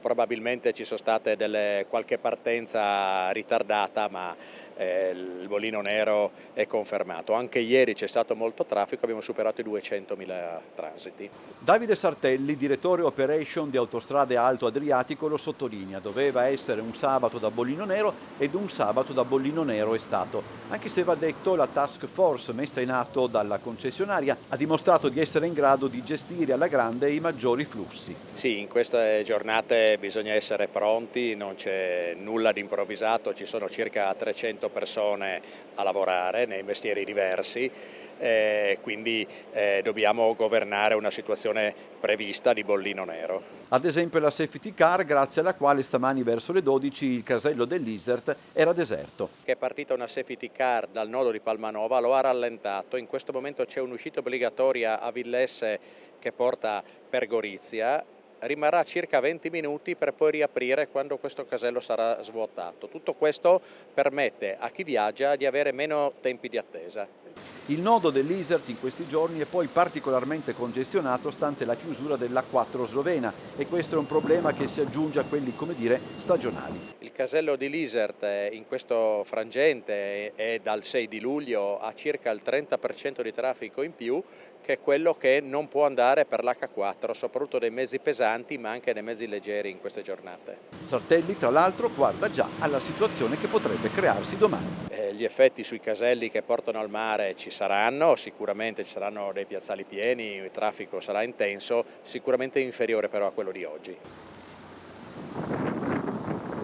Probabilmente ci sono state qualche partenza ritardata, ma il bollino nero è confermato. Anche ieri c'è stato molto traffico, abbiamo superato i 200.000 transiti. Davide Sartelli, direttore operation di Autostrade Alto Adriatico, lo sottolinea: doveva essere un sabato da bollino nero ed un sabato da bollino nero è stato. Anche se va detto, la task force messa in atto dalla concessionaria ha dimostrato di essere in grado di gestire alla grande i maggiori flussi. Sì, in queste giornate bisogna essere pronti, non c'è nulla di improvvisato, ci sono circa 300 persone a lavorare nei mestieri diversi, quindi dobbiamo governare una situazione prevista di bollino nero. Ad esempio la safety car, grazie alla quale stamani verso le 12 il casello dell'Isert era deserto. Che è partita una safety car dal nodo di Palmanova, lo ha rallentato, in questo momento c'è un'uscita obbligatoria a Villesse che porta per Gorizia, rimarrà circa 20 minuti per poi riaprire quando questo casello sarà svuotato. Tutto questo permette a chi viaggia di avere meno tempi di attesa. Il nodo dell'Isert in questi giorni è poi particolarmente congestionato stante la chiusura dell'A4 slovena, e questo è un problema che si aggiunge a quelli, come dire, stagionali. Il casello di Lisert in questo frangente è dal 6 di luglio a circa il 30% di traffico in più, che è quello che non può andare per l'H4, soprattutto dei mezzi pesanti ma anche dei mezzi leggeri in queste giornate. Sartelli, tra l'altro, guarda già alla situazione che potrebbe crearsi domani. Gli effetti sui caselli che portano al mare ci saranno, sicuramente ci saranno dei piazzali pieni, il traffico sarà intenso, sicuramente inferiore però a quello di oggi.